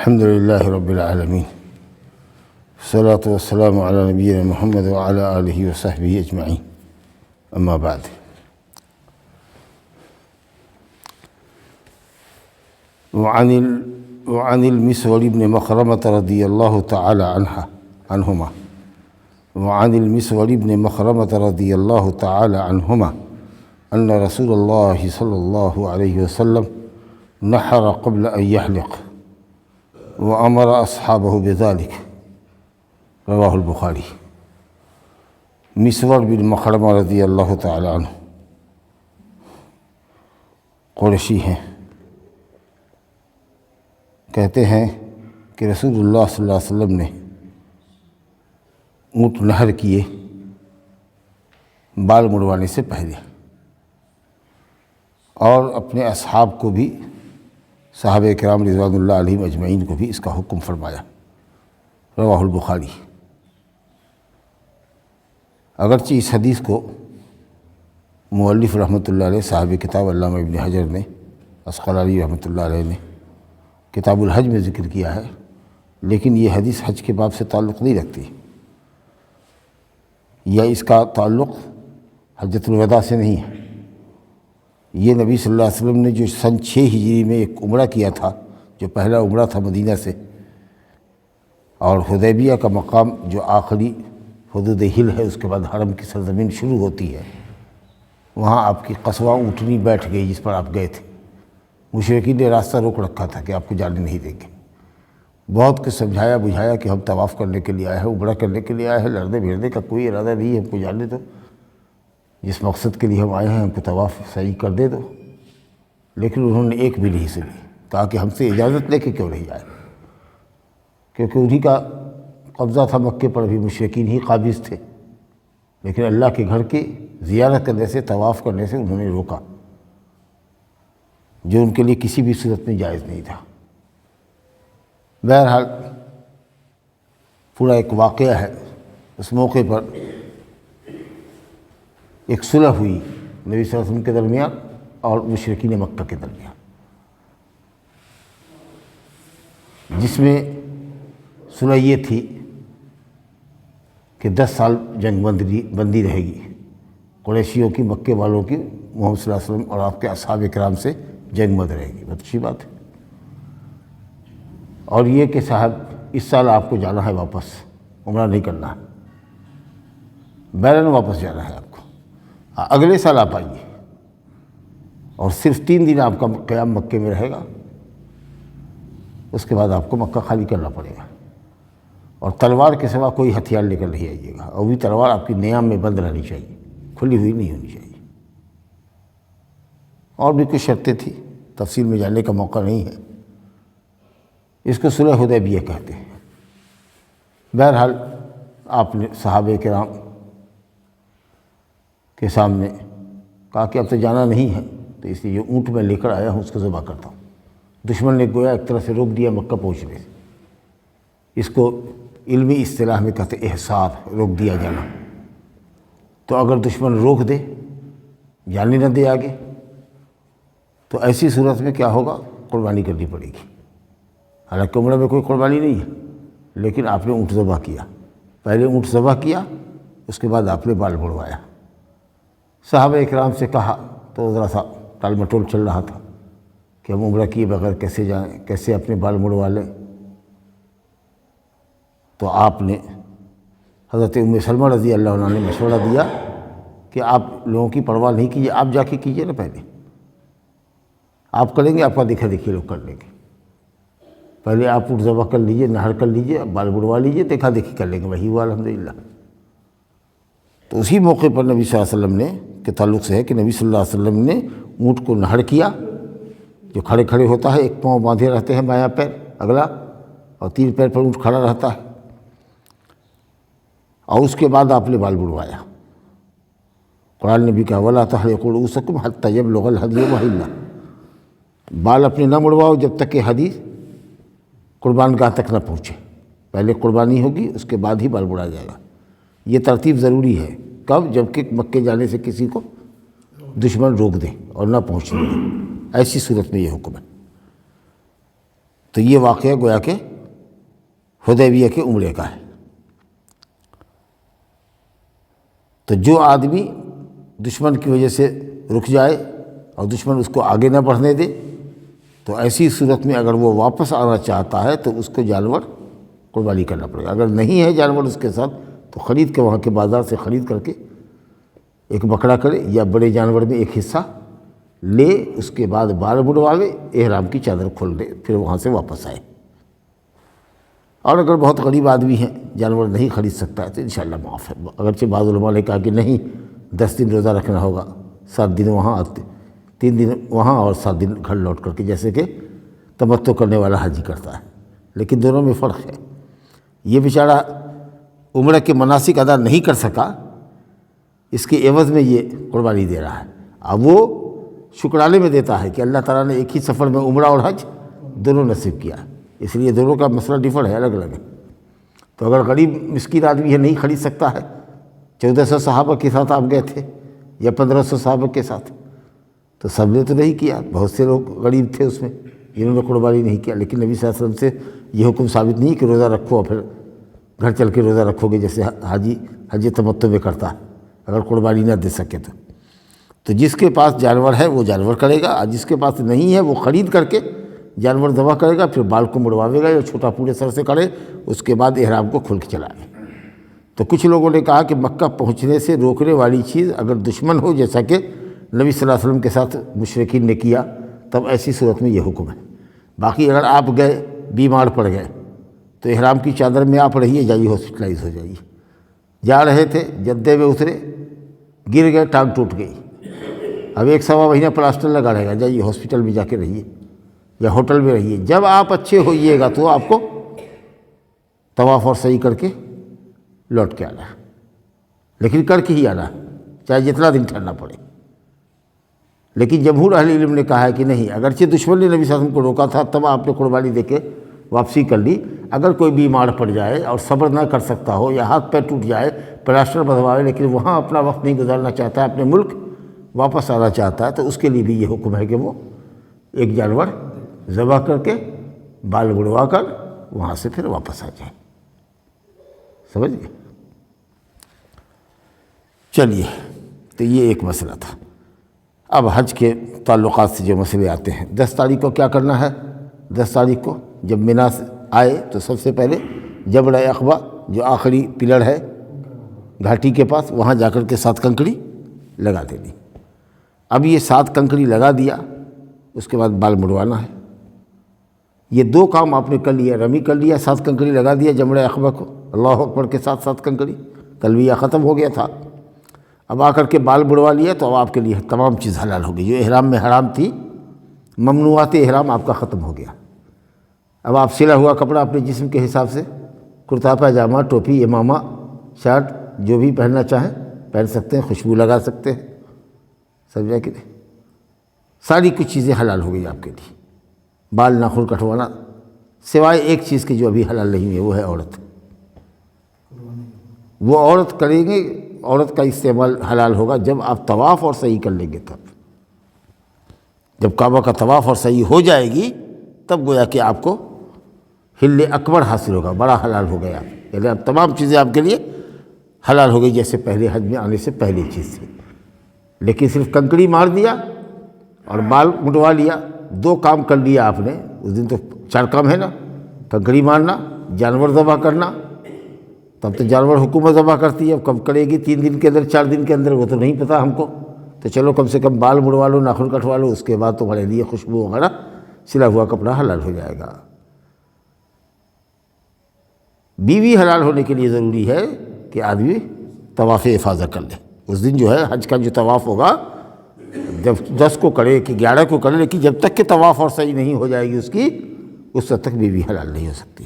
الحمد للہ رب العالمین والصلاة والسلام علی نبینا محمد وعلی آلہ وصحبہ اجمعین اما بعد۔ وعن المسور بن مخرمة رضی اللہ تعالی عنہما وعن المسور بن مخرمة رضی اللہ تعالی عنہما ان رسول اللہ صلی اللہ علیہ وسلم نحر قبل ان يحلق وأمر أصحابه بذلك رواہ البخاری۔ مسور بن مخرمہ رضی اللہ تعالی عنہ قریشی ہیں، کہتے ہیں کہ رسول اللہ صلی اللہ علیہ وسلم نے اونٹ نہر کیے بال مڑوانے سے پہلے، اور اپنے اصحاب کو بھی، صحابہ کرام رضوان اللہ علیہم اجمعین کو بھی اس کا حکم فرمایا، رواہ البخاری۔ اگرچہ اس حدیث کو مؤلف رحمۃ اللہ علیہ صاحب کتاب علامہ ابن حجر نے عسقلانی رحمۃ اللہ علیہ نے کتاب الحج میں ذکر کیا ہے، لیکن یہ حدیث حج کے باب سے تعلق نہیں رکھتی، یا اس کا تعلق حجۃ الوداع سے نہیں ہے۔ یہ نبی صلی اللہ علیہ وسلم نے جو سن 6 ہجری میں ایک عمرہ کیا تھا، جو پہلا عمرہ تھا مدینہ سے، اور حدیبیہ کا مقام جو آخری حدود ہل ہے، اس کے بعد حرم کی سرزمین شروع ہوتی ہے، وہاں آپ کی قصوہ اونٹنی بیٹھ گئی جس پر آپ گئے تھے۔ مشرکین نے راستہ روک رکھا تھا کہ آپ کو جانے نہیں دیں گے۔ بہت کچھ سمجھایا بجھایا کہ ہم طواف کرنے کے لیے آئے ہیں، عمرہ کرنے کے لیے آئے ہیں، لڑنے بھیڑنے کا کوئی ارادہ نہیں ہے، ہم کو جانے دو، جس مقصد کے لیے ہم آئے ہیں ہم کو طواف صحیح کر دے دو۔ لیکن انہوں نے ایک بھی نہیں سنی، کہا کہ ہم سے اجازت لے کے کیوں نہیں جائے، کیونکہ انہی کا قبضہ تھا مکے پر، بھی مشرکین ہی قابض تھے، لیکن اللہ کے گھر کی زیارت کرنے سے، طواف کرنے سے انہوں نے روکا، جو ان کے لیے کسی بھی صورت میں جائز نہیں تھا۔ بہرحال پورا ایک واقعہ ہے۔ اس موقع پر ایک صلح ہوئی نبی صلی اللہ علیہ وسلم کے درمیان اور مشرکین مکہ کے درمیان، جس میں صلح یہ تھی کہ 10 سال جنگ بندی رہے گی، قریشیوں کی، مکے والوں کی محمد صلی اللہ علیہ وسلم اور آپ کے اصحاب کرام سے جنگ بند رہے گی۔ بہت اچھی بات ہے۔ اور یہ کہ صاحب اس سال آپ کو جانا ہے واپس، عمرہ نہیں کرنا ہے، بیرن واپس جانا ہے آپ کو، اگلے سال آپ آئیے، اور صرف 3 دن آپ کا قیام مکے میں رہے گا، اس کے بعد آپ کو مکہ خالی کرنا پڑے گا، اور تلوار کے سوا کوئی ہتھیار لے کر نہیں آئیے گا، اور بھی تلوار آپ کی نیام میں بند رہنی چاہیے، کھلی ہوئی نہیں ہونی چاہیے۔ اور بھی کچھ شرطیں تھیں، تفصیل میں جاننے کا موقع نہیں ہے۔ اس کو صلح حدیبیہ کہتے ہیں۔ بہرحال آپ نے صحابہ کرام کے سامنے کہا کہ اب تو جانا نہیں ہے، تو اس لیے جو اونٹ میں لے کر آیا ہوں اس کو ذبح کرتا ہوں۔ دشمن نے گویا ایک طرح سے روک دیا مکہ پہنچنے سے۔ اس کو علمی اصطلاح میں کہتے احصار، روک دیا جانا۔ تو اگر دشمن روک دے، جانے نہ دے آگے، تو ایسی صورت میں کیا ہوگا؟ قربانی کرنی پڑے گی۔ حالانکہ عمرہ میں کوئی قربانی نہیں ہے، لیکن آپ نے اونٹ ذبح کیا، پہلے اونٹ ذبح کیا، اس کے بعد آپ نے بال مڑوایا۔ صحابہ اکرام سے کہا تو ذرا سا ٹال مٹول چل رہا تھا کہ ہم عمرہ کیے بغیر کیسے جائیں، کیسے اپنے بال مڑوا لیں۔ تو آپ نے حضرت ام سلمہ رضی اللہ عنہ نے مشورہ دیا کہ آپ لوگوں کی پرواہ نہیں کیجیے، آپ جا کے کیجیے نا، پہلے آپ کریں گے، آپ کا دیکھا دیکھی لوگ کر لیں گے، پہلے آپ اونٹ ذبح کر لیجیے، نہر کر لیجیے، بال مڑوا لیجیے، دیکھا دیکھی کر لیں گے۔ وہی ہوا الحمدللہ۔ تو اسی موقع پر نبی صلی اللہ علیہ وسلم نے کے تعلق سے ہے کہ نبی صلی اللہ علیہ وسلم نے اونٹ کو نہر کیا، جو کھڑے کھڑے ہوتا ہے، ایک پاؤں باندھے رہتے ہیں بایاں پیر اگلا، اور 3 پیر پر اونٹ کھڑا رہتا ہے، اور اس کے بعد آپ نے بال مڑوایا۔ قرآن نے بھی کہا وَلَا تَحْلِقُوا رُؤُوسَكُمْ حَتَّىٰ يَبْلُغَ الْهَدْيُ مَحِلَّهُ، بال اپنے نہ مڑواؤ جب تک کہ ہدی قربان گاہ تک نہ پہنچے، پہلے قربانی ہوگی، اس کے بعد ہی بال مڑایا جائے گا۔ یہ ترتیب ضروری ہے۔ کب؟ جب کہ مکے جانے سے کسی کو دشمن روک دے اور نہ پہنچنے دے، ایسی صورت میں یہ حکم ہے۔ تو یہ واقعہ گویا کہ حدیبیہ کے عمرے کا ہے۔ تو جو آدمی دشمن کی وجہ سے رک جائے اور دشمن اس کو آگے نہ بڑھنے دے، تو ایسی صورت میں اگر وہ واپس آنا چاہتا ہے تو اس کو جانور قربانی کرنا پڑے گا۔ اگر نہیں ہے جانور اس کے ساتھ تو خرید کے وہاں کے بازار سے خرید کر کے ایک بکرا کرے یا بڑے جانور میں ایک حصہ لے، اس کے بعد بال بڑھوالے، احرام کی چادر کھول دے، پھر وہاں سے واپس آئے۔ اور اگر بہت غریب آدمی ہے، جانور نہیں خرید سکتا ہے تو انشاءاللہ معاف ہے۔ اگرچہ بعض علماء نے کہا کہ نہیں، 10 دن روزہ رکھنا ہوگا، 7 دن وہاں 3 دن وہاں اور 7 دن گھر لوٹ کر کے، جیسے کہ تمتع کرنے والا حاجی کرتا ہے، لیکن دونوں میں فرق ہے۔ یہ بیچارہ عمرہ کے مناسک ادا نہیں کر سکا، اس کے عوض میں یہ قربانی دے رہا ہے۔ اب وہ شکرانے میں دیتا ہے کہ اللہ تعالیٰ نے ایک ہی سفر میں عمرہ اور حج دونوں نصیب کیا، اس لیے دونوں کا مسئلہ ڈفر ہے، الگ الگ ہے۔ تو اگر غریب مسکین آدمی ہے، نہیں خرید سکتا ہے، 1400 صحابہ کے ساتھ آپ گئے تھے یا 1500 صحابہ کے ساتھ، تو سب نے تو نہیں کیا، بہت سے لوگ غریب تھے اس میں جنہوں نے قربانی نہیں کیا، لیکن نبی صلی اللہ علیہ وسلم سے یہ حکم ثابت نہیں کہ روزہ رکھو اور پھر گھر چل کے روزہ رکھو گے، جیسے حاجی حج تمتع میں کرتا ہے اگر قربانی نہ دے سکے تو جس کے پاس جانور ہے وہ جانور کرے گا، اور جس کے پاس نہیں ہے وہ خرید کر کے جانور ذبح کرے گا، پھر بال کو مڑواوے گا یا چھوٹا پورے سر سے کرے، اس کے بعد احرام کو کھول کے چلائے۔ تو کچھ لوگوں نے کہا کہ مکہ پہنچنے سے روکنے والی چیز اگر دشمن ہو، جیسا کہ نبی صلی اللہ علیہ وسلم کے ساتھ مشرکین نے کیا، تب ایسی صورت میں یہ حکم ہے۔ باقی اگر آپ گئے، بیمار پڑ گئے، تو احرام کی چادر میں آپ رہیے، جائیے ہاسپٹلائز ہو جائیے۔ جا رہے تھے، جدے میں اترے، گر گئے، ٹانگ ٹوٹ گئی، اب 1 سوا مہینہ پلاسٹر لگا رہے گا، جائیے ہاسپٹل میں جا کے رہیے یا ہوٹل میں رہیے۔ جب آپ اچھے ہوئیے گا تو آپ کو طواف اور سعی کر کے لوٹ کے آنا ہے، لیکن کر کے ہی آنا ہے، چاہے جتنا دن ٹھہرنا پڑے۔ لیکن جمہور اہل علم نے کہا ہے کہ نہیں، اگرچہ دشمن نے نبی صلی اللہ علیہ وسلم کو روکا تھا، تب آپ نے قربانی دے کے واپسی کر لی۔ اگر کوئی بیمار پڑ جائے اور صبر نہ کر سکتا ہو یا ہاتھ پیر ٹوٹ جائے، پلاسٹر بندھوائے، لیکن وہاں اپنا وقت نہیں گزارنا چاہتا ہے، اپنے ملک واپس آنا چاہتا ہے، تو اس کے لیے بھی یہ حکم ہے کہ وہ ایک جانور ذبح کر کے بال بڑھوا کر وہاں سے پھر واپس آ جائے۔ سمجھ گئے؟ چلیے، تو یہ ایک مسئلہ تھا۔ اب حج کے تعلقات سے جو مسئلے آتے ہیں، 10 تاریخ کو کیا کرنا ہے؟ 10 تاریخ کو جب مینا سے آئے تو سب سے پہلے جبل عقبہ، جو آخری پلر ہے گھاٹی کے پاس، وہاں جا کر کے 7 کنکڑی لگا دینی۔ اب یہ 7 کنکڑی لگا دیا، اس کے بعد بال مڑوانا ہے۔ یہ 2 کام آپ نے کر لیا، رمی کر لیا، 7 کنکڑی لگا دیا جمرہ عقبہ کو، اللہ اکبر کے ساتھ 7 کنکڑی، تلبیہ ختم ہو گیا تھا۔ اب آ کر کے بال بڑھوا لیا تو اب آپ کے لیے تمام چیز حلال ہو گئی۔ جو احرام میں حرام تھی، ممنوعات احرام آپ کا ختم ہو گیا۔ اب آپ سلا ہوا کپڑا اپنے جسم کے حساب سے، کرتا پاجامہ، ٹوپی، امامہ، شرٹ، جو بھی پہننا چاہیں پہن سکتے ہیں، خوشبو لگا سکتے ہیں، سمجھا کہ نہیں؟ ساری کچھ چیزیں حلال ہو گئی آپ کے لیے۔ بال ناخن کٹوانا، سوائے ایک چیز کے جو ابھی حلال نہیں ہے، وہ ہے عورت۔ وہ عورت کریں گے، عورت کا استعمال حلال ہوگا جب آپ طواف اور سعی کر لیں گے، تب جب کعبہ کا طواف اور سعی ہو جائے گی، تب گویا کہ آپ کو حل اکبر حاصل ہوگا، بڑا حلال ہو گیا، یعنی اب تمام چیزیں آپ کے لیے حلال ہو گئی، جیسے پہلے حج میں آنے سے پہلی چیز تھی۔ لیکن صرف کنکڑی مار دیا اور بال مٹوا لیا، 2 کام کر لیا آپ نے۔ اس دن تو 4 کام ہے نا، کنکڑی مارنا، جانور ذبح کرنا۔ تب تو جانور حکومت ذبح کرتی ہے، اب کب کرے گی؟ 3 دن کے اندر، 4 دن کے اندر، وہ تو نہیں پتہ ہم کو۔ تو چلو کم سے کم بال مڑوا لو، ناخن کٹوا لو، اس کے بعد تمہارے لیے خوشبو وغیرہ، سلا ہوا کپڑا حلال ہو جائے گا۔ بیوی حلال ہونے کے لیے ضروری ہے کہ آدمی طواف افاضہ کر لے۔ اس دن جو ہے حج کا جو طواف ہوگا، جب 10 کو کرے کہ 11 کو کرے، لیکن جب تک کہ طواف اور سعی نہیں ہو جائے گی اس کی، اس وقت تک بیوی حلال نہیں ہو سکتی۔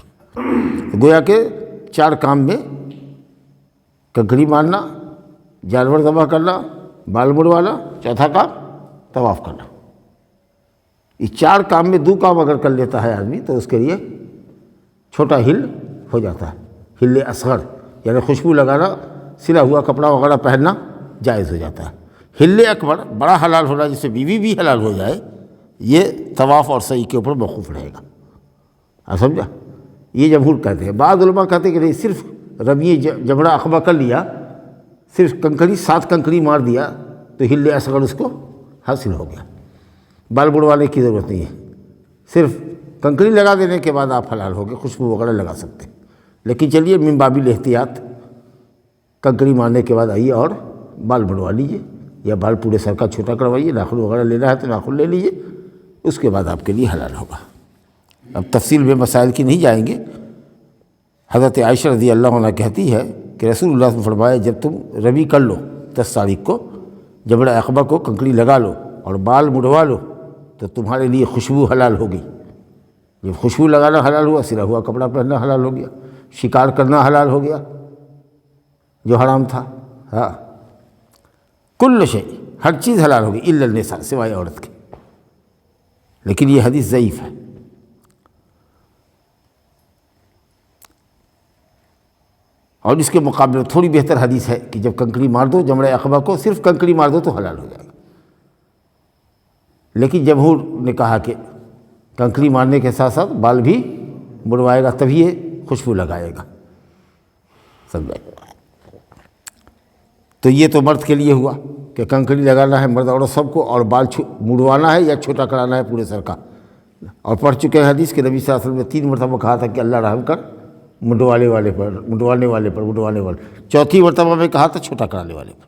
گویا کہ 4 کام میں کنکڑی مارنا، جانور ذبح کرنا، بال مڑوانا، چوتھا کام طواف کرنا۔ اس 4 کام میں 2 کام اگر کر لیتا ہے آدمی تو اس کے لیے چھوٹا ہل ہو جاتا ہے، ہل اصغر، یعنی خوشبو لگانا، سلا ہوا کپڑا وغیرہ پہننا جائز ہو جاتا ہے۔ ہل اکبر، بڑا حلال ہونا، جس سے بیوی بھی حلال ہو جائے، یہ طواف اور سعی کے اوپر موقوف رہے گا۔ سمجھا؟ یہ جمہور کہتے ہیں۔ بعض علماء کہتے ہیں کہ نہیں، صرف رمی جبڑا عقبہ کر لیا، صرف کنکری 7 کنکری مار دیا تو حل اصغر اس کو حاصل ہو گیا، بال بڑوانے کی ضرورت نہیں ہے، صرف کنکری لگا دینے کے بعد آپ حلال ہو گئے، خوشبو وغیرہ لگا سکتے ہیں۔ لیکن چلیے من باب الاحتیاط کنکری مارنے کے بعد آئیے اور بال بڑوا لیجیے، یا بال پورے سر کا چھوٹا کروائیے، ناخن وغیرہ لینا ہے تو ناخن لے لیجیے، اس کے بعد آپ کے لیے حلال ہوگا۔ اب تفصیل میں مسائل کی نہیں جائیں گے۔ حضرت عائشہ رضی اللہ عنہ کہتی ہے کہ رسول اللہ نے فرمایا جب تم رمی کر لو 10 تاریخ کو، جبڑ عقبہ کو کنکری لگا لو اور بال مڑوا لو تو تمہارے لیے خوشبو حلال ہوگی۔ جب خوشبو لگانا حلال ہوا، سلا ہوا کپڑا پہننا حلال ہو گیا، شکار کرنا حلال ہو گیا جو حرام تھا۔ ہاں، کل شے، ہر چیز حلال ہوگی الا النساء، سوائے عورت کے۔ لیکن یہ حدیث ضعیف ہے۔ اور اس کے مقابلے میں تھوڑی بہتر حدیث ہے کہ جب کنکری مار دو جمرہ عقبہ کو، صرف کنکری مار دو تو حلال ہو جائے گا۔ لیکن جمہور نے کہا کہ کنکری مارنے کے ساتھ ساتھ بال بھی مڑوائے گا تبھی یہ خوشبو لگائے گا، سمجھائے گا۔ تو یہ تو مرد کے لیے ہوا کہ کنکری لگانا ہے مرد عورت سب کو، اور بال مڑوانا ہے یا چھوٹا کرانا ہے پورے سر کا۔ اور پڑھ چکے ہیں حدیث کہ نبی صلی اللہ علیہ وسلم نے 3 مرتبہ کہا تھا کہ اللہ رحم کر مڈوانے والے پر، چوتھی مرتبہ میں کہا تھا چھوٹا کرانے والے پر۔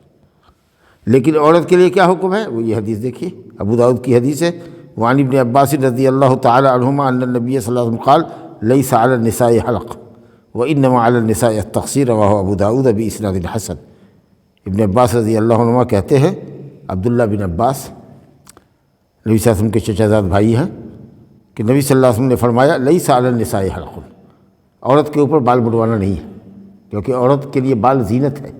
لیکن عورت کے لیے کیا حکم ہے، وہ یہ حدیث دیکھیے، ابو داؤد کی حدیث ہے، وعن ابن عباس رضی اللہ تعالی عنہما ان النبی صلی اللہ علیہ وسلم قال لیس علی النساء حلق وانما علی النساء التقصیر، رواہ ابو داؤد باسناد حسن۔ ابن عباس رضی اللہ عنہما کہتے ہیں، عبداللہ بن عباس نبی صلی اللہ علیہ وسلم کے چچا زاد بھائی ہیں، کہ نبی صلی اللہ علیہ وسلم نے فرمایا لیس علی النساء حلق، عورت کے اوپر بال مڑوانا نہیں ہے، کیونکہ عورت کے لیے بال زینت ہے۔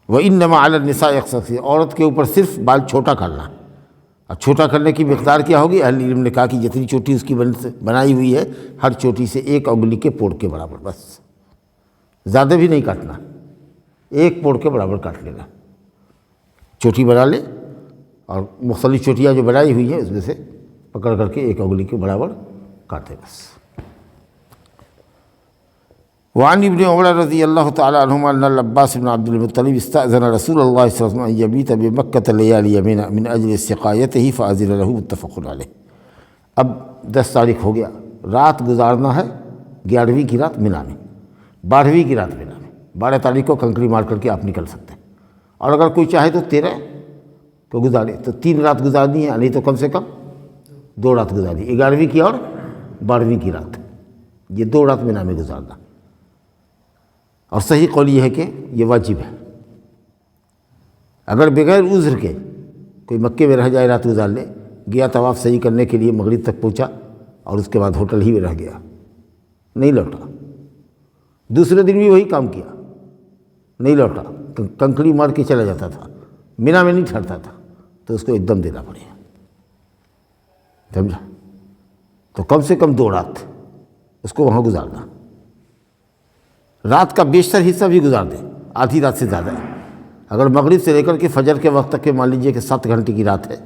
وَإِنَّمَا عَلَى النِّسَاءِ التَّقْصِيرُ، عورت کے اوپر صرف بال چھوٹا کرنا۔ اور چھوٹا کرنے کی مقدار کیا ہوگی؟ اہل علم نے کہا کہ جتنی چوٹی اس کی بنائی ہوئی ہے، ہر چوٹی سے 1 انگلی کے پوڑ کے برابر، بس، زیادہ بھی نہیں کاٹنا، 1 پوڑ کے برابر کاٹ لینا۔ چوٹی بنا لے اور مختلف چوٹیاں جو بنائی ہوئی ہیں اس میں سے پکڑ کر کے 1 انگلی کے برابر کاٹے، بس۔ وعن ابن عمر رضی اللہ تعالی عنہما ان العباس بن عبد المطلب استأذن رسول اللہ صلی اللہ علیہ وسلم ان یبیت بمکۃ لیالی من اجل سقایتہ فاذن له، متفق علیہ۔ اب 10 تاریخ ہو گیا، رات گزارنا ہے 11ویں کی رات مینا میں، 12ویں کی رات مینا میں۔ 12 تاریخ کو کنکری مار کر کے آپ نکل سکتے ہیں، اور اگر کوئی چاہے تو 13 کو گزارے، تو 3 رات گزارنی ہے، نہیں تو کم سے کم 2 رات گزارنی، 11ویں کی اور 12ویں کی رات، یہ 2 رات مینا میں گزارنا۔ اور صحیح قول یہ ہے کہ یہ واجب ہے۔ اگر بغیر عذر کے کوئی مکے میں رہ جائے، رات گزار لے، گیا طواف صحیح کرنے کے لیے، مغرب تک پہنچا اور اس کے بعد ہوٹل ہی میں رہ گیا، نہیں لوٹا، دوسرے دن بھی وہی کام کیا، نہیں لوٹا، کنکری مار کے چلا جاتا تھا، مینا میں نہیں ٹھہرتا تھا، تو اس کو ایک دم دینا پڑے گا، سمجھا؟ تو کم سے کم 2 رات اس کو وہاں گزارنا، رات کا بیشتر حصہ بھی گزار دیں، آدھی رات سے زیادہ ہے۔ اگر مغرب سے لے کر کے فجر کے وقت تک کے مان لیجیے کہ 7 گھنٹے کی رات ہے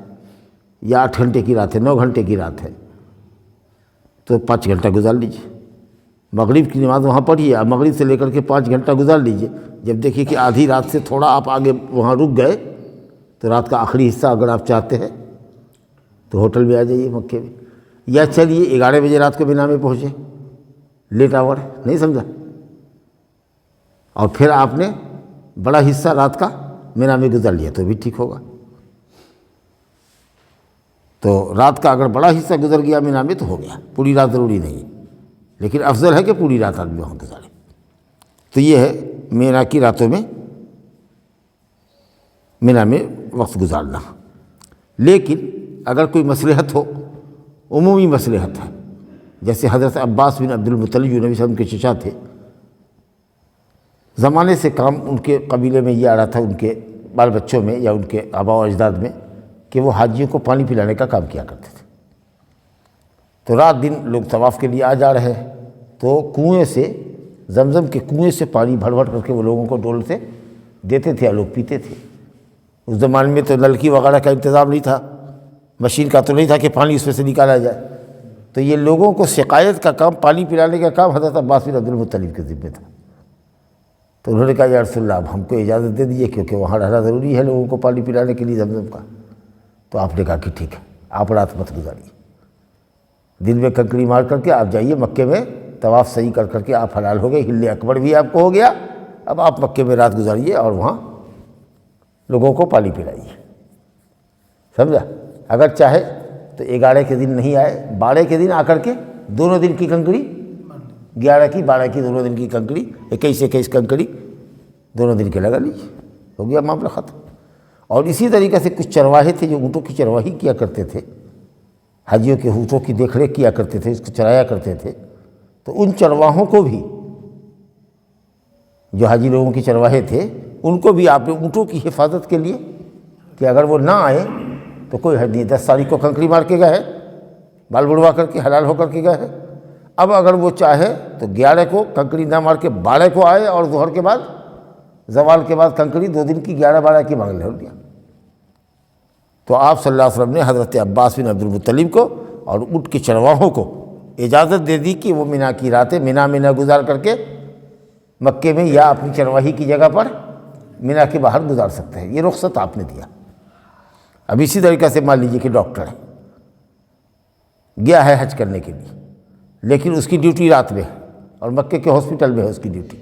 یا 8 گھنٹے کی رات ہے، 9 گھنٹے کی رات ہے، تو 5 گھنٹہ گزار لیجیے، مغرب کی نماز وہاں پڑھیے، اب مغرب سے لے کر کے 5 گھنٹہ گزار لیجیے۔ جب دیکھیے کہ آدھی رات سے تھوڑا آپ آگے وہاں رک گئے، تو رات کا آخری حصہ اگر آپ چاہتے ہیں تو ہوٹل میں آ جائیے مکے میں، یا چلیے 11 بجے رات کو مینا میں پہنچے، لیٹ آور، نہیں سمجھا؟ اور پھر آپ نے بڑا حصہ رات کا مینا میں گزار لیا تو بھی ٹھیک ہوگا۔ تو رات کا اگر بڑا حصہ گزر گیا مینا میں تو ہو گیا، پوری رات ضروری نہیں، لیکن افضل ہے کہ پوری رات آدمی وہاں گزارے۔ تو یہ ہے مینا کی راتوں میں مینا میں وقت گزارنا۔ لیکن اگر کوئی مصلحت ہو، عمومی مصلحت ہے، جیسے حضرت عباس بن عبد المطلب جو نبی صلی اللہ علیہ وسلم کے چچا تھے، زمانے سے کام ان کے قبیلے میں یہ آ رہا تھا، ان کے بال بچوں میں یا ان کے آباء و اجداد میں، کہ وہ حاجیوں کو پانی پلانے کا کام کیا کرتے تھے۔ تو رات دن لوگ طواف کے لیے آ جا رہے ہیں، تو کنویں سے، زمزم کے کنویں سے پانی بھر بھر کر کے وہ لوگوں کو ڈول سے دیتے تھے اور لوگ پیتے تھے۔ اس زمانے میں تو نلکی وغیرہ کا انتظام نہیں تھا، مشین کا تو نہیں تھا کہ پانی اس میں سے نکالا جائے، تو یہ لوگوں کو سقایت کا کام، پانی پلانے کا کام حضرت عباس بن عبد المطلب کے ذمہ تھا۔ تو انہوں نے کہا یا رسول اللہ اب ہم کو اجازت دے دیجیے، کیونکہ وہاں رہنا ضروری ہے لوگوں کو پانی پلانے کے لیے زمزم کا۔ تو آپ نے کہا کہ ٹھیک ہے، آپ رات مت گزاریے، دن میں کنکری مار کر کے آپ جائیے مکے میں، طواف صحیح کر کے آپ حلال ہو گئے، حل اکبر بھی آپ کو ہو گیا، اب آپ مکے میں رات گزاریے اور وہاں لوگوں کو پانی پلائیے، سمجھا؟ اگر چاہے تو 11 کے دن نہیں آئے، 12 کے دن آ کر کے دونوں دن کی کنکری، 11 کی 12 کی دونوں دن کی کنکری، 21 کنکری دونوں دن کے لگا لیجیے، ہو گیا معاملہ ختم۔ اور اسی طریقے سے کچھ چرواہے تھے جو اونٹوں کی چرواہی کیا کرتے تھے، حاجیوں کے اونٹوں کی دیکھ ریکھ کیا کرتے تھے، اس کو چرایا کرتے تھے، تو ان چرواہوں کو بھی، جو حاجی لوگوں کی چرواہے تھے، ان کو بھی آپ نے اونٹوں کی حفاظت کے لیے کہ اگر وہ نہ آئے تو کوئی حد نہیں، 10 تاریخ کو کنکری مار کے گئے، بال بڑوا کر کے حلال ہو کر کے گئے، اب اگر وہ چاہے تو 11 کو کنکری نہ مار کے 12 کو آئے اور ظہر کے بعد، زوال کے بعد کنکری 2 دن کی 11-12 کی مانگ لیا۔ تو آپ صلی اللہ علیہ وسلم نے حضرت عباس بن عبد المطلب کو اور اونٹ کے چرواہوں کو اجازت دے دی کہ وہ مینا کی راتیں مینا گزار کر کے مکے میں یا اپنی چرواہی کی جگہ پر مینا کے باہر گزار سکتے ہیں، یہ رخصت آپ نے دیا۔ اب اسی طریقے سے مان لیجیے کہ ڈاکٹر ہے، گیا ہے حج کرنے کے لیے، لیکن اس کی ڈیوٹی رات میں ہے اور مکے کے ہاسپٹل میں ہے اس کی ڈیوٹی،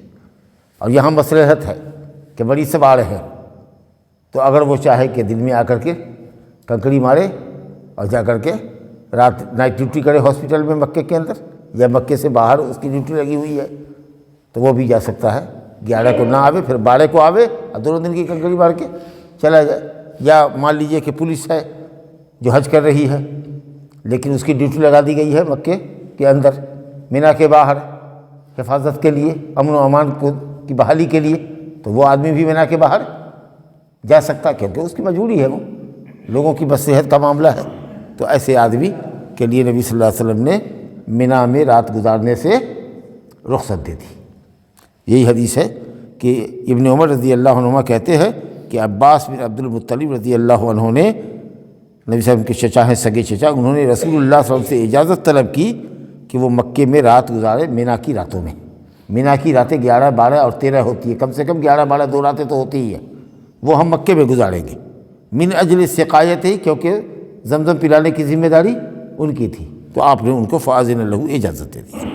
اور یہاں مصلحت ہے کہ بڑی سوار ہے، تو اگر وہ چاہے کہ دن میں آ کر کے کنکری مارے اور جا کر کے رات نائٹ ڈیوٹی کرے ہاسپٹل میں مکے کے اندر، یا مکے سے باہر اس کی ڈیوٹی لگی ہوئی ہے، تو وہ بھی جا سکتا ہے، 11 کو نہ آوے پھر 12 کو آوے اور دونوں دن کی کنکری مار کے چلا جائے۔ یا مان لیجئے کہ پولیس ہے جو حج کر رہی ہے، لیکن اس کی ڈیوٹی لگا دی گئی ہے مکے کے اندر مینا کے باہر حفاظت کے لیے، امن و امان کی بحالی کے لیے، تو وہ آدمی بھی مینا کے باہر جا سکتا، کیونکہ اس کی مجبوری ہے، وہ لوگوں کی مصلحت کا معاملہ ہے۔ تو ایسے آدمی کے لیے نبی صلی اللہ علیہ وسلم نے مینا میں رات گزارنے سے رخصت دے دی۔ یہی حدیث ہے کہ ابن عمر رضی اللہ عنہما کہتے ہیں کہ عباس بن عبد المطلب رضی اللہ عنہ نے، نبی صلی اللہ علیہ وسلم کے چچا ہیں، سگے چچا، انہوں نے رسول اللہ صلی اللہ علیہ وسلم سے اجازت طلب کی کہ وہ مکے میں رات گزارے مینا کی راتوں میں۔ مینا کی راتیں 11، 12 اور 13 ہوتی ہے، کم سے کم 11، 12 2 راتیں تو ہوتی ہی ہیں، وہ ہم مکے میں گزاریں گے، من اجل سقایت ہی، کیونکہ زمزم پلانے کی ذمہ داری ان کی تھی، تو آپ نے ان کو فاذن لہ اجازت دے دی۔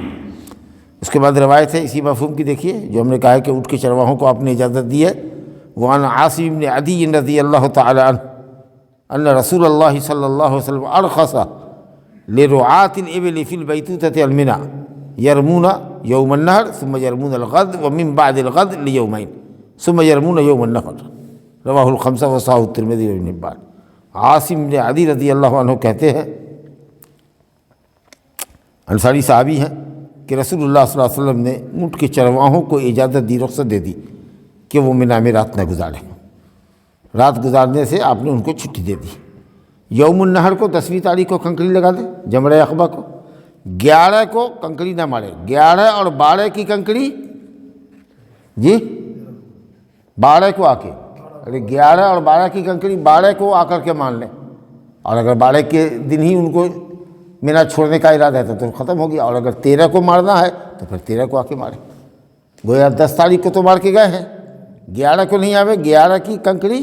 اس کے بعد روایت ہے اسی مفہوم کی، دیکھیے جو ہم نے کہا ہے کہ اونٹ کے چرواہوں کو آپ نے اجازت دی ہے۔ وعن عاصم بن عدی رضی اللہ تعالی عنہ ان رسول اللہ صلی اللہ علیہ وسلم ارخص لرعاة الابل في البيتوتة المنى يرمون يوم النحر ثم يرمون الغد ومن بعد الغد ليومين ثم يرمون يوم النحر، رواہ الخمسہ وصححہ الترمذی وابن حبان۔ عاصم بن عدی رضی اللہ عنہ کہتے ہیں، انصاری صحابی ہیں، کہ رسول اللہ صلی اللہ علیہ وسلم نے اونٹ کے چرواہوں کو اجازت دی، رخصت دے دی کہ وہ مینا میں رات نہ گزاریں۔ رات گزارنے سے آپ نے ان کو چھٹی دے دی۔ یوم النحر کو 10ویں تاریخ کو کنکری لگا دیں، جمرہ عقبہ کو، 11 کو کنکری نہ مارے، 11 اور 12 کی کنکری، جی 12 کو آ کے، 11 اور 12 کی کنکری 12 کو آ کر کے مان لیں، اور اگر 12 کے دن ہی ان کو مینا چھوڑنے کا ارادہ ہے تو ختم ہو گیا، اور اگر 13 کو مارنا ہے تو پھر 13 کو آ کے مارے۔ گویا 10 تاریخ کو تو مار کے گئے ہیں، 11 کو نہیں آوے، 11 کی کنکری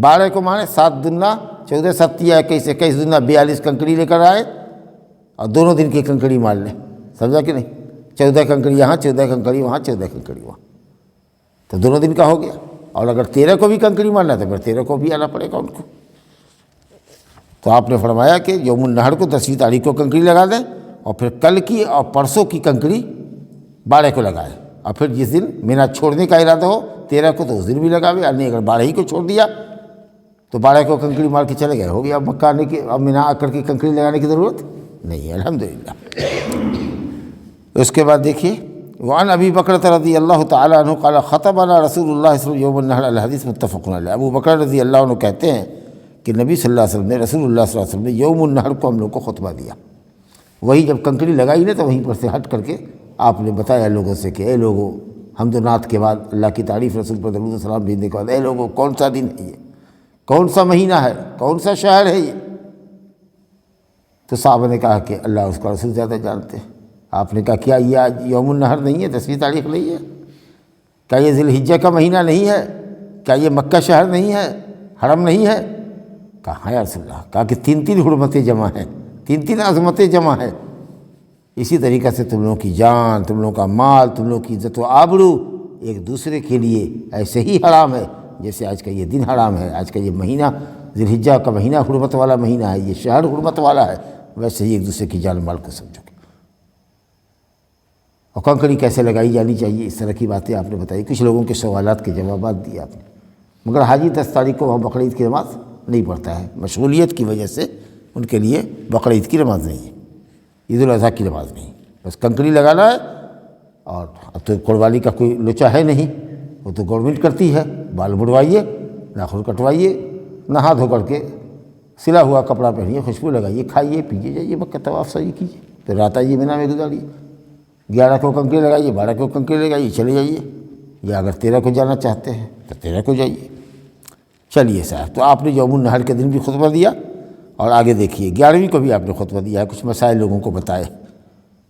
12 کو مارے، 7 دنا 14 7 یا 21 دنا 42 کنکری لے کر آئے اور دونوں دن کی کنکری مار لیں، سمجھا کہ نہیں؟ 14 کنکری یہاں، 14 کنکری وہاں، 14 کنکری وہاں، تو دونوں دن کا ہو گیا۔ اور اگر 13 کو بھی کنکری مارنا ہے تو پھر 13 کو بھی آنا پڑے گا ان کو۔ تو آپ نے فرمایا کہ یوم النحر کو 10ویں تاریخ کو کنکری لگا دیں، اور پھر کل کی اور پرسوں کی کنکری 12 کو لگائے، اور پھر جس دن مینا چھوڑنے کا ارادہ ہو 13 کو تو اس دن بھی لگاوے، یعنی اگر 12 ہی کو چھوڑ دیا تو 12 کو کنکری مار کے چلے گئے، ہو گیا۔ اب مکہ آنے کی، اب مینا آ کر کے کنکری لگانے کی ضرورت نہیں ہے، الحمدللہ۔ اس کے بعد دیکھیے، وعن ابی بکر رضی اللہ تعالی عنہ قال خطبنا رسول اللہ صلی اللہ علیہ وسلم یوم النحر، الحدیث متفق علیہ۔ ابو بکر رضی اللہ عنہ کہتے ہیں کہ نبی صلی اللہ علیہ وسلم نے، رسول اللہ صلی اللہ علیہ وسلم نے یوم النحر کو ہم لوگ کو خطبہ دیا۔ وہی جب کنکری لگائی نا تو وہیں پر سے ہٹ کر کے آپ نے بتایا لوگوں سے کہ اے لوگوں، حمد و نعت کے بعد اللہ کی تعریف، رسول پر درود و سلام بھیجنے کے بعد، اے لوگوں کون سا دن ہے یہ، کون سا مہینہ ہے، کون سا شہر ہے یہ؟ تو صحابہ نے کہا کہ اللہ اس کا رسول زیادہ جانتے ہیں۔ آپ نے کہا کیا یہ آج یوم النحر نہیں ہے، 10ویں تاریخ نہیں ہے؟ کیا یہ ذی الحجہ کا مہینہ نہیں ہے؟ کیا یہ مکہ شہر نہیں ہے، حرم نہیں ہے؟ کہا ہاں یا رسول اللہ۔ کہا کہ 3 حرمتیں جمع ہیں، 3 عظمتیں جمع ہیں۔ اسی طریقے سے تم لوگوں کی جان، تم لوگوں کا مال، تم لوگوں کی عزت و آبرو ایک دوسرے کے لیے ایسے ہی حرام ہے جیسے آج کا یہ دن حرام ہے، آج کا یہ مہینہ ذی الحجہ کا مہینہ حرمت والا مہینہ ہے، یہ شہر حرمت والا ہے، ویسے ہی ایک دوسرے کی جان مال کو سمجھو گے۔ اور کنکڑی کیسے لگائی جانی چاہیے، اس طرح کی باتیں آپ نے بتائی، کچھ لوگوں کے سوالات کے جوابات دیے آپ نے۔ مگر حاجی 10 تاریخ کو وہاں بقرعید کی نماز نہیں پڑھتا ہے، مشغولیت کی وجہ سے ان کے لیے بقرعید کی نماز نہیں ہے، عید الاضحیٰ کی نماز نہیں، بس کنکڑی لگانا ہے۔ اور اب تو قربانی کا کوئی لوچا ہے نہیں، وہ تو گورنمنٹ کرتی ہے، بال مڑوائیے، ناخن کٹوائیے، نہا دھو کر کے سلا ہوا کپڑا پہنیے، خوشبو لگائیے، کھائیے پیجیے، جائیے مکہ طواف سعی کیجیے، پھر رات آئیے مینا میں گزاریے، 11 کو کنکڑی لگائیے، 12 کو کنکڑی لگائیے، چلے جائیے، یا اگر 13 کو جانا چاہتے ہیں تو 13 کو جائیے۔ چلیے صاحب، تو آپ نے یوم النحر کے دن بھی خطبہ دیا، اور آگے دیکھیے 11ویں کو بھی آپ نے خطبہ دیا ہے، کچھ مسائل لوگوں کو بتائے۔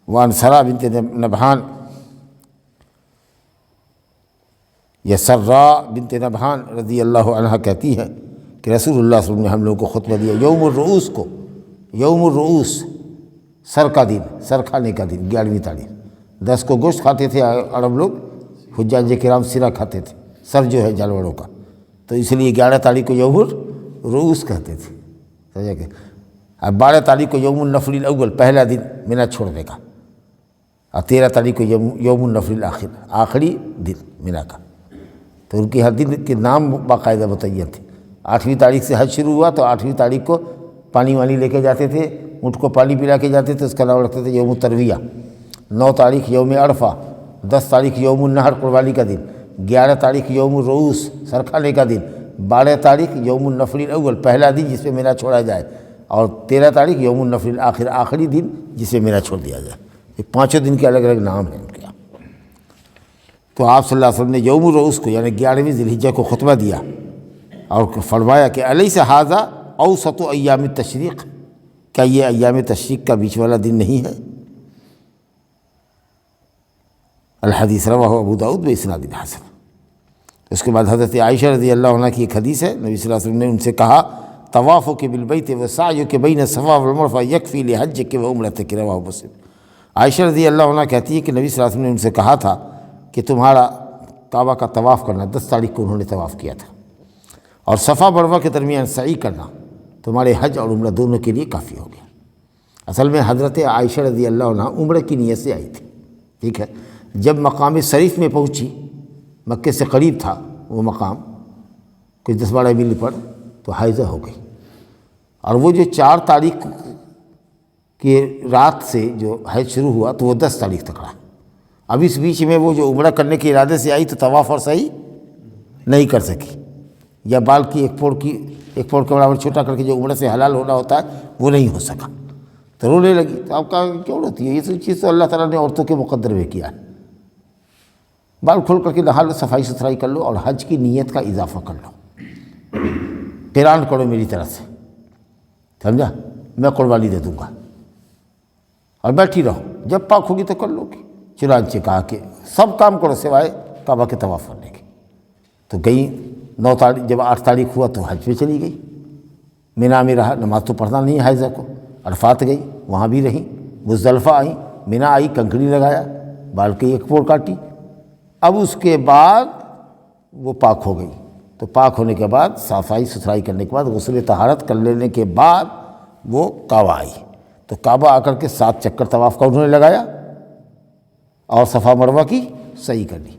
وان سرا بنت نبہان، یہ سرا بنت نبہان رضی اللہ عنہ کہتی ہے کہ رسول اللہ صلی اللہ علیہ وسلم نے ہم لوگوں کو خطبہ دیا یوم الرؤوس کو، یوم الرؤوس سر کا دن، سر کھانے کا دن، 11ویں تاریخ۔ 10 کو گوشت کھاتے تھے عرب لوگ، حجاج کرام سرا کھاتے تھے، سر جو ہے جانوروں کا، تو اس لیے 11 تاریخ کو یوم الرؤوس کہتے تھے، سمجھا کہ۔ اب 12 تاریخ کو یوم النفر الاول، پہلا دن مینا چھوڑنے کا، اور 13 تاریخ کو یوم النفر الاخر، آخری دن مینا کا۔ تو ان کی ہر دن کے نام باقاعدہ متعین تھے۔ 8ویں تاریخ سے حج شروع ہوا تو 8ویں تاریخ کو پانی وانی لے کے جاتے تھے، اونٹ کو پانی پلا کے جاتے تھے، اس کا نام رکھتے تھے یوم الترویہ۔ 9 تاریخ یوم عرفہ، 10 تاریخ یوم النحر قربانی کا دن، 11 تاریخ یوم الرؤوس سر کھانے کا دن، 12 تاریخ یوم النفر الاول پہلا دن جس پہ مینا چھوڑا جائے، اور 13 تاریخ یوم النفر الاخر آخری دن جس پہ مینا چھوڑ دیا جائے۔ یہ 5 دن کے الگ الگ نام ہیں ان کے۔ تو آپ صلی اللہ علیہ وسلم نے یوم الرؤوس کو یعنی 11ویں ذی الحجہ کو خطبہ دیا اور فرمایا کہ الیس ھذا اوسط ایام التشریق، کیا یہ ایام تشریق کا بیچ والا دن نہیں ہے؟ الحدیث رواہ ابو داؤد باسناد حسن۔ اس کے بعد حضرت عائشہ رضی اللہ عنہ کی ایک حدیث ہے، نبی صلی اللہ علیہ وسلم نے ان سے کہا طوافک بالبیت وسعیک بین الصفا والمروہ یکفی لحجک وعمرتک، رواہ مسلم۔ عائشہ رضی اللہ عنہ کہتی ہے کہ نبی صلی اللہ علیہ وسلم نے ان سے کہا تھا کہ تمہارا کعبہ کا طواف کرنا، 10 تاریخ کو انہوں نے طواف کیا تھا، اور صفا مروہ کے درمیان سعی کرنا تمہارے حج اور عمرہ دونوں کے لیے کافی ہو گیا۔ اصل میں حضرت عائشہ رضی اللہ عنہ عمرہ کی نیت سے آئی تھی، ٹھیک ہے۔ جب مقام شریف میں پہنچی، مکے سے قریب تھا وہ مقام، کچھ 10-12 میل پر، تو حائضہ ہو گئی، اور وہ جو 4 تاریخ کی رات سے جو حج شروع ہوا تو وہ 10 تاریخ تک رہا۔ اب اس بیچ میں وہ جو عمرہ کرنے کے ارادے سے آئی تو طواف اور سعی نہیں کر سکی، یا بال کی ایک پوڑ کے برابر چھوٹا کر کے جو عمرہ سے حلال ہونا ہوتا ہے وہ نہیں ہو سکا، تو رونے لگی۔ تو آپ کہا کیوں روتی ہے؟ یہ چیز تو اللہ تعالیٰ نے عورتوں کے مقدر میں کیا ہے، بال کھول کر کے نہا لو، صفائی ستھرائی کر لو، اور حج کی نیت کا اضافہ کر لو، قران کرو میری طرف سے، سمجھا؟ میں قربانی دے دوں گا، اور بیٹھی رہو، جب پاک ہوگی تو کر لو گی۔ چنانچہ کہا کہ سب کام کرو سوائے کعبہ کے طواف کرنے کے۔ تو گئی 9 تاریخ، جب 8 تاریخ ہوا تو حج پہ چلی گئی، مینا میں رہا، نماز تو پڑھنا نہیں حائضہ کو، عرفات گئی، وہاں بھی رہیں، مزدلفہ آئیں، مینا آئی، کنکڑی لگایا، بال کی ایک پوڑ کاٹی۔ اب اس کے بعد وہ پاک ہو گئی، تو پاک ہونے کے بعد صفائی ستھرائی کرنے کے بعد غسل طہارت کر لینے کے بعد وہ کعبہ آئی، تو کعبہ آ کر کے 7 چکر طواف کا انہوں نے لگایا اور صفا مروہ کی سعی کر لی۔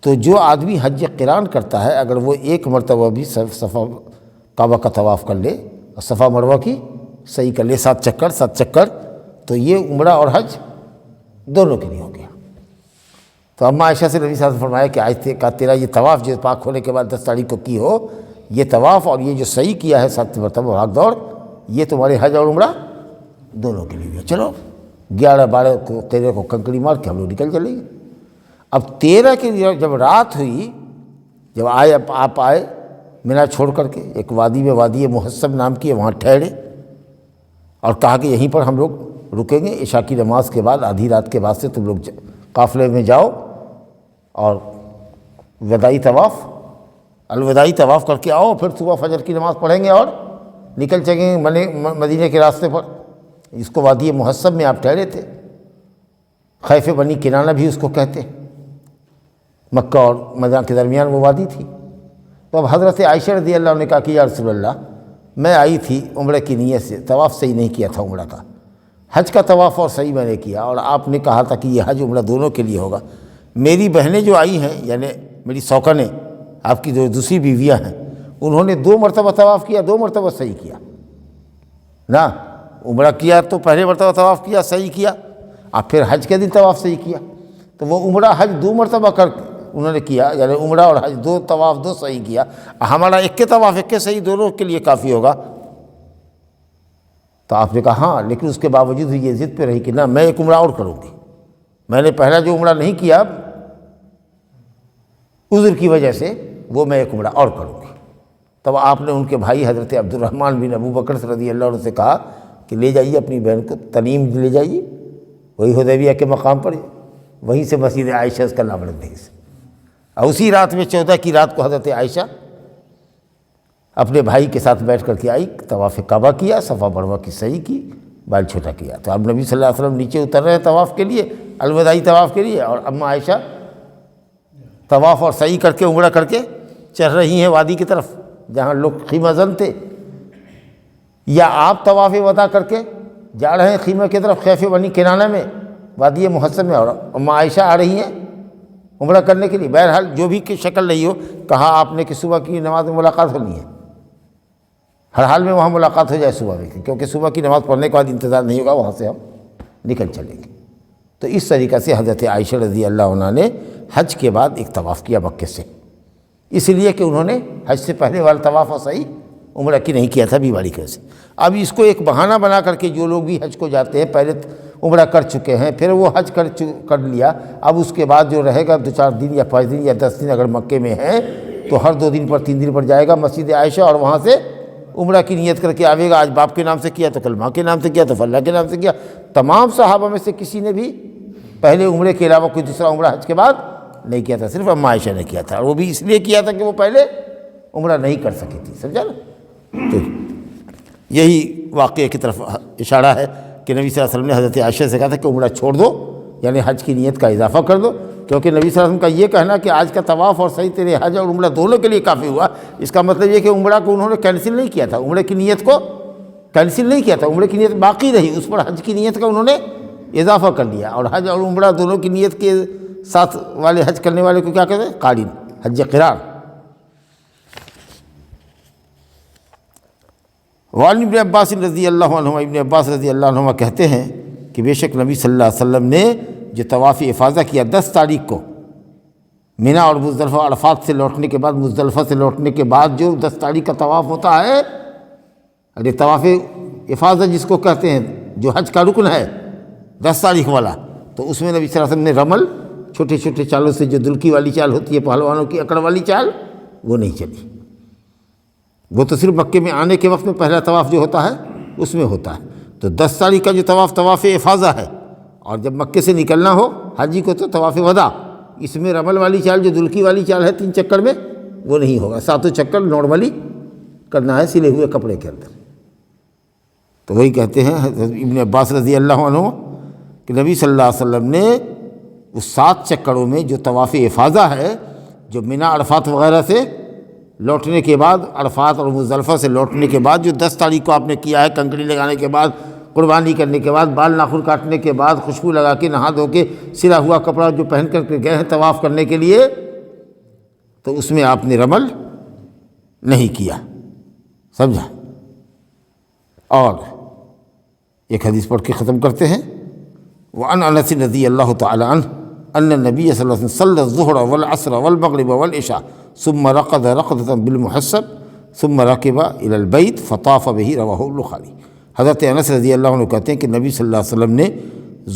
تو جو آدمی حج قران کرتا ہے، اگر وہ ایک مرتبہ بھی صفا کعبہ کا طواف کر لے اور صفا مروہ کی سعی کر لے 7 چکر، تو یہ عمرہ اور حج دونوں کے لیے ہو گیا۔ تو اماں عائشہ سے نبی صلی اللہ علیہ وسلم نے فرمایا کہ آج کا تیرا یہ طواف جو پاک ہونے کے بعد 10 تاریخ کو کی ہو، یہ طواف اور یہ جو سعی کیا ہے 7 مرتبہ بھاگ دوڑ، یہ تمہارے حج اور عمرہ دونوں کے لیے۔ چلو 11 12 کو 13 کو کنکڑی مار کے ہم لوگ نکل چلیں گے۔ اب 13 کی جب رات ہوئی، جب آپ آئے مینا چھوڑ کر کے، ایک وادی میں وادی محسب نام کی ہے، وہاں ٹھہرے، اور کہا کہ یہیں پر ہم لوگ رکیں گے، عشاء کی نماز کے بعد آدھی رات کے بعد سے تم لوگ قافلے میں جاؤ اور وداعی طواف، الوداعی طواف کر کے آؤ، پھر صبح فجر کی نماز پڑھیں گے اور نکل چلیں گے مدینے کے راستے پر۔ اس کو وادی محسب میں آپ ٹھہرے تھے، خیف بنی کنانہ بھی اس کو کہتے ہیں، مکہ اور مدینہ کے درمیان وہ وادی تھی۔ تو اب حضرت عائشہ رضی اللہ عنہ نے کہا کہ یا رسول اللہ، میں آئی تھی عمرہ کی نیت سے، طواف صحیح نہیں کیا تھا عمرہ کا، حج کا طواف اور صحیح میں نے کیا، اور آپ نے کہا تھا کہ یہ حج عمرہ دونوں کے لیے ہوگا۔ میری بہنیں جو آئی ہیں، یعنی میری سوکنیں، آپ کی جو دوسری بیویاں ہیں، انہوں نے 2 مرتبہ طواف کیا، 2 مرتبہ صحیح کیا نا، عمرہ کیا تو پہلے مرتبہ طواف کیا صحیح کیا، آپ پھر حج کے دن طواف صحیح کیا، تو وہ عمرہ حج 2 مرتبہ کر انہوں نے کیا، یعنی عمرہ اور حج 2 طواف 2 صحیح کیا، ہمارا 1 کے طواف 1 کے صحیح دونوں کے لیے کافی ہوگا۔ تو آپ نے کہا ہاں، لیکن اس کے باوجود یہ ضد پہ رہی کہ نہ، میں 1 عمرہ اور کروں گی، میں نے پہلا جو عمرہ نہیں کیا عذر کی وجہ سے، وہ میں 1 عمرہ اور کروں گی۔ تب آپ نے ان کے بھائی حضرت عبد الرحمن بن ابو بکر رضی اللہ عنہ سے کہا کہ لے جائیے اپنی بہن کو تنیم لے جائیے، وہی حدیبیہ کے مقام پر، وہیں سے مسجد عائشہ اس کا نام رکھ دیں۔ اور اسی رات میں 14 کی رات کو حضرت عائشہ اپنے بھائی کے ساتھ بیٹھ کر کے آئی، طواف کعبہ کیا، صفا مروہ کی صحیح کی، بال چھوٹا کیا۔ تو اب نبی صلی اللہ علیہ وسلم نیچے اتر رہے ہیں طواف کے لیے، الوداعی طواف کے لیے، اور اماں عائشہ طواف اور صحیح کر کے عمرہ کر کے چڑھ رہی ہیں وادی کی طرف جہاں لوگ خیمہ زن تھے، یا آپ طواف ودا کر کے جا رہے ہیں خیمہ کی طرف خیف بنی کنانہ میں وادی محسب میں، اور اماں عائشہ آ رہی ہیں عمرہ کرنے کے لیے۔ بہرحال جو بھی شکل رہی ہو، کہا آپ نے کہ صبح کی نماز میں ملاقات ہونی ہے، ہر حال میں وہاں ملاقات ہو جائے صبح میں، کیونکہ صبح کی نماز پڑھنے کے بعد انتظار نہیں ہوگا، وہاں سے ہم نکل چلیں گے۔ تو اس طریقہ سے حضرت عائشہ رضی اللہ عنہ نے حج کے بعد 1 طواف کیا مکے سے، اس لیے کہ انہوں نے حج سے پہلے والا طواف اور صحیح عمرہ کی نہیں کیا تھا بیماری کی وجہ سے۔ اب اس کو ایک بہانہ بنا کر کے جو لوگ بھی حج کو جاتے ہیں، پہلے عمرہ کر چکے ہیں، پھر وہ حج کر لیا، اب اس کے بعد جو رہے گا 2-4 دن یا 5 دن یا 10 دن اگر مکے میں ہیں، تو ہر 2 دن پر 3 دن پر جائے گا مسجد عائشہ، اور وہاں سے عمرہ کی نیت کر کے آئے گا، آج باپ کے نام سے کیا تو کل ماں کے نام سے کیا تو اللہ کے نام سے کیا۔ تمام صحابہ میں سے کسی نے بھی پہلے عمرے کے علاوہ کوئی دوسرا عمرہ حج کے بعد نہیں کیا تھا، صرف اماں عائشہ نے کیا تھا، اور وہ بھی اس لیے کیا تھا کہ وہ پہلے عمرہ نہیں کر سکی تھی، سمجھا نا۔ تو یہی واقعے کی طرف اشارہ ہے کہ نبی صلی اللہ علیہ وسلم نے حضرت عائشہ سے کہا تھا کہ عمرہ چھوڑ دو، یعنی حج کی نیت کا اضافہ کر دو، کیونکہ نبی صلی اللہ علیہ وسلم کا یہ کہنا کہ آج کا طواف اور صحیح تیرے حج اور عمرہ دونوں کے لیے کافی ہوا، اس کا مطلب یہ کہ عمرہ کو انہوں نے کینسل نہیں کیا تھا، عمرے کی نیت کو کینسل نہیں کیا تھا، عمرے کی نیت باقی رہی، اس پر حج کی نیت کا انہوں نے اضافہ کر دیا، اور حج اور عمرہ دونوں کی نیت کے ساتھ والے حج کرنے والے کو کیا کہتے ہیں؟ قارن، حج قران۔ وعن ابن عباس رضی اللہ عنہما، ابن عباس رضی اللہ عنہما کہتے ہیں کہ بے شک نبی صلی اللہ علیہ وسلم نے جو طواف افاضہ کیا 10 تاریخ کو مینا اور مزدلفہ عرفات سے لوٹنے کے بعد، مزدلفہ سے لوٹنے کے بعد جو 10 تاریخ کا طواف ہوتا ہے، ارے طواف افاضہ جس کو کہتے ہیں، جو حج کا رکن ہے 10 تاریخ والا، تو اس میں نبی صلی اللہ علیہ وسلم نے رمل، چھوٹے چھوٹے چالوں سے جو دلکی والی چال ہوتی ہے پہلوانوں کی اکڑ والی چال، وہ نہیں چلی، وہ تو صرف مکے میں آنے کے وقت میں پہلا طواف جو ہوتا ہے اس میں ہوتا ہے۔ تو 10 تاریخ کا جو طواف افاضہ ہے، اور جب مکے سے نکلنا ہو حاجی کو تو طواف وداع، اس میں رمل والی چال جو دلکی والی چال ہے 3 چکر میں، وہ نہیں ہوگا، 7 چکر نارملی کرنا ہے سلے ہوئے کپڑے کے اندر۔ تو وہی کہتے ہیں ابن عباس رضی اللہ عنہ کہ نبی صلی اللہ علیہ وسلم نے اس 7 چکروں میں جو طواف افاضہ ہے، جو مینا عرفات وغیرہ سے لوٹنے کے بعد، عرفات اور مزدلفہ سے لوٹنے کے بعد جو 10 تاریخ کو آپ نے کیا ہے، کنکری لگانے کے بعد، قربانی کرنے کے بعد، بال ناخن کاٹنے کے بعد، خوشبو لگا کے نہا دھو کے سلا ہوا کپڑا جو پہن کر کے گئے ہیں طواف کرنے کے لیے، تو اس میں آپ نے رمل نہیں کیا، سمجھا۔ اور ایک حدیث پڑھ کے ختم کرتے ہیں۔ وعن انس رضی اللہ تعالی عنہ ان النبی صلی اللہ علیہ وسلم صلی الظہر والعصر والمغرب والعشاء ثم رقد رقدة بالمحسب ثم ركب الى البيت فطاف به، رواہ البخاری۔ حضرت انس رضی اللہ عنہ کہتے ہیں کہ نبی صلی اللہ علیہ وسلم نے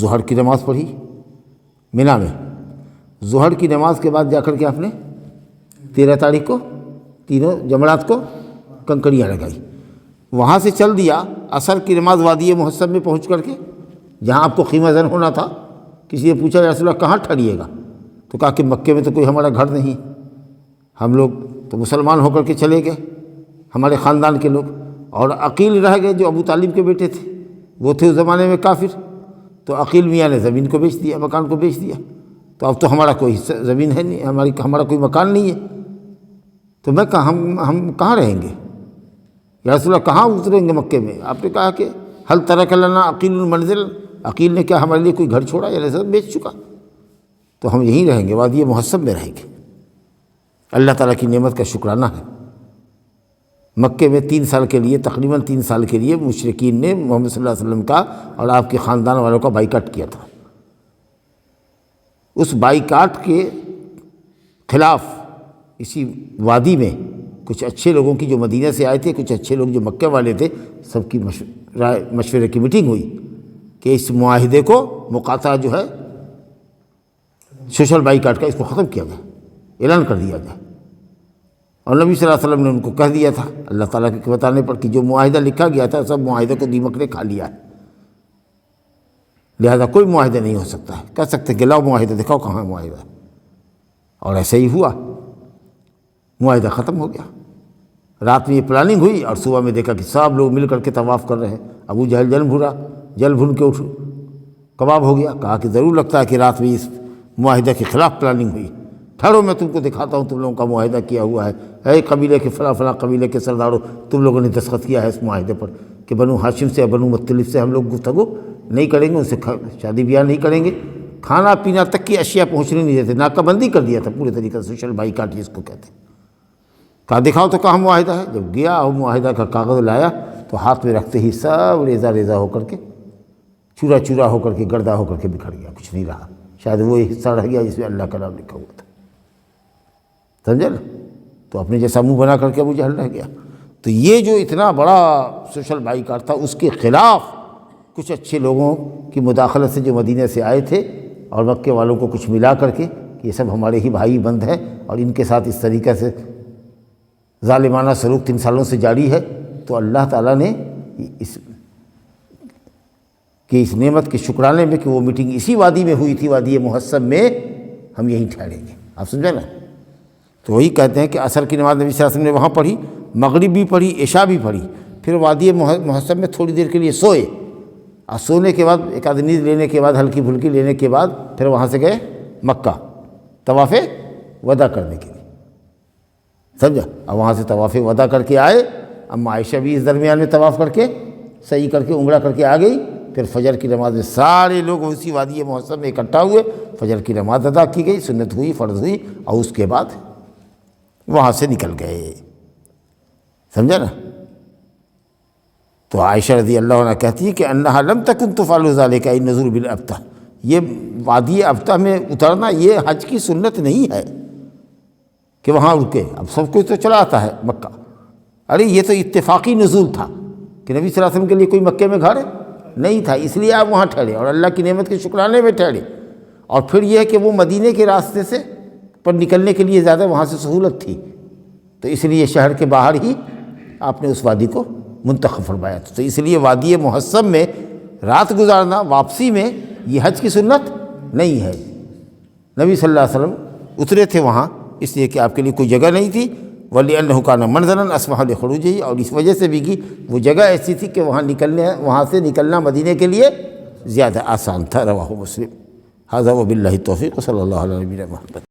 ظہر کی نماز پڑھی مینا میں، ظہر کی نماز کے بعد جا کر کے آپ نے 13 تاریخ کو تینوں جمرات کو کنکریاں لگائی، وہاں سے چل دیا عصر کی نماز وادی محسب میں پہنچ کر کے، جہاں آپ کو خیمہ زن ہونا تھا، کسی نے پوچھا یا رسول اللہ کہاں ٹھہریے گا؟ تو کہا کہ مکے میں تو کوئی ہمارا گھر نہیں، ہم لوگ تو مسلمان ہو کر کے چلے گئے، ہمارے خاندان کے لوگ، اور عقیل رہ گئے جو ابو طالب کے بیٹے تھے، وہ تھے اس زمانے میں کافر، تو عقیل میاں نے زمین کو بیچ دیا، مکان کو بیچ دیا، تو اب تو ہمارا کوئی حصہ زمین ہے نہیں، ہمارا کوئی مکان نہیں ہے، تو میں کہا ہم کہاں رہیں گے یا رسول اللہ، کہاں اتریں گے مکے میں؟ آپ نے کہا کہ حل ترک لنا عقیل المنزل، عقیل نے کیا ہمارے لیے کوئی گھر چھوڑا؟ یا رسول اللہ بیچ چکا، تو ہم یہیں رہیں گے، وادی محسب میں رہیں گے۔ اللہ تعالیٰ کی نعمت کا شکرانہ ہے، مکے میں 3 سال کے لیے، تقریباً 3 سال کے لیے مشرکین نے محمد صلی اللہ علیہ وسلم کا اور آپ کے خاندان والوں کا بائیکاٹ کیا تھا۔ اس بائیکاٹ کے خلاف اسی وادی میں کچھ اچھے لوگوں کی جو مدینہ سے آئے تھے، کچھ اچھے لوگ جو مکے والے تھے، سب کی مشورے کی میٹنگ ہوئی کہ اس معاہدے کو، مقاطعہ جو ہے سوشل بائیکاٹ کا، اس کو ختم کیا جائے، اعلان کر دیا جائے۔ اور نبی صلی اللہ علیہ وسلم نے ان کو کہہ دیا تھا اللہ تعالیٰ کے بتانے پر کہ جو معاہدہ لکھا گیا تھا سب معاہدے کو دیمک نے کھا لیا ہے، لہذا کوئی معاہدہ نہیں ہو سکتا ہے۔ کہہ سکتے کہ لاؤ معاہدہ دکھاؤ کہاں ہے معاہدہ، اور ایسا ہی ہوا، معاہدہ ختم ہو گیا۔ رات میں یہ پلاننگ ہوئی اور صبح میں دیکھا کہ سب لوگ مل کر کے طواف کر رہے ہیں۔ ابو جہل جل بھن کے اٹھ کباب ہو گیا، کہا کہ ضرور لگتا ہے کہ رات میں اس معاہدہ کے خلاف پلاننگ ہوئی، ٹھہرو میں تم کو دکھاتا ہوں تم لوگوں کا معاہدہ کیا ہوا ہے، اے قبیلے کے فلاں فلاں قبیلے کے سرداروں، تم لوگوں نے دستخط کیا ہے اس معاہدے پر کہ بنو ہاشم سے، بنو مطلب سے ہم لوگ گفتگو نہیں کریں گے، ان سے شادی بیاہ نہیں کریں گے، کھانا پینا تک کی اشیاء پہنچنے نہیں دیتے، ناکہ بندی کر دیا تھا پورے طریقے سے، سوشل بائیکاٹ جس کو کہتے ہیں۔ کہا دکھاؤ تو کہاں معاہدہ ہے؟ جب گیا اور معاہدہ کا کاغذ لایا تو ہاتھ میں رکھتے ہی سب ریزہ ریزہ ہو کر کے، چورا چورا ہو کر کے، گردہ ہو کر کے بکھر گیا، کچھ نہیں رہا، شاید وہ حصہ رہ گیا جس میں اللہ کا نام لکھا ہوا تھا، سمجھا نا؟ تو اپنے جیسا منہ بنا کر کے ابو جہل رہ گیا۔ تو یہ جو اتنا بڑا سوشل بائیکاٹ تھا، اس کے خلاف کچھ اچھے لوگوں کی مداخلت سے جو مدینہ سے آئے تھے اور مکے والوں کو کچھ ملا کر کے کہ یہ سب ہمارے ہی بھائی بند ہیں، اور ان کے ساتھ اس طریقے سے ظالمانہ سلوک 3 سالوں سے جاری ہے، تو اللہ تعالیٰ نے اس نعمت کے شکرانے میں کہ وہ میٹنگ اسی وادی میں ہوئی تھی، وادی محسب میں، ہم یہیں ٹھہریں گے۔ آپ سمجھے نا؟ تو وہی کہتے ہیں کہ عصر کی نماز نبی صلی اللہ علیہ وسلم نے وہاں پڑھی، مغرب بھی پڑھی، عشاء بھی پڑھی، پھر وادی محسب میں تھوڑی دیر کے لیے سوئے، اور سونے کے بعد ایک آدھ نیند لینے کے بعد، ہلکی پھلکی لینے کے بعد پھر وہاں سے گئے مکہ طواف وداع کرنے کے لیے، سمجھا؟ اور وہاں سے طواف وداع کر کے آئے، اما عائشہ بھی اس درمیان میں طواف کر کے صحیح کر کے عمرہ کر کے آ گئی۔ پھر فجر کی نماز میں سارے لوگ اسی وادی محسب میں اکٹھا ہوئے، فجر کی نماز ادا کی گئی، سنت ہوئی، فرض ہوئی، اور اس کے بعد وہاں سے نکل گئے، سمجھا نا؟ تو عائشہ رضی اللہ عنہ کہتی ہے کہ انہا لم تکن تفعل ذلک النزول بالابتہ، یہ وادی ابتہ میں اترنا یہ حج کی سنت نہیں ہے کہ وہاں رکے، اب سب کچھ تو چلا آتا ہے مکہ، ارے یہ تو اتفاقی نزول تھا کہ نبی صلی اللہ علیہ وسلم کے لیے کوئی مکے میں گھر نہیں تھا، اس لیے آپ وہاں ٹھہرے اور اللہ کی نعمت کے شکرانے میں ٹھہرے۔ اور پھر یہ ہے کہ وہ مدینے کے راستے سے پر نکلنے کے لیے زیادہ وہاں سے سہولت تھی، تو اس لیے شہر کے باہر ہی آپ نے اس وادی کو منتخب فرمایا تھا۔ تو اس لیے وادی محسب میں رات گزارنا واپسی میں یہ حج کی سنت نہیں ہے۔ نبی صلی اللہ علیہ وسلم اترے تھے وہاں اس لیے کہ آپ کے لیے کوئی جگہ نہیں تھی، وَلِأَنَّهُ كَانَ مَنْزَلًا أَسْمَحَ لِخُرُوجِهِ، اور اس وجہ سے بھی کہ وہ جگہ ایسی تھی کہ وہاں سے نکلنا مدینے کے لیے زیادہ آسان تھا۔ رواہ مسلم۔ ھذا وباللہ التوفیق، صلی اللہ علیہ وسلم محمد۔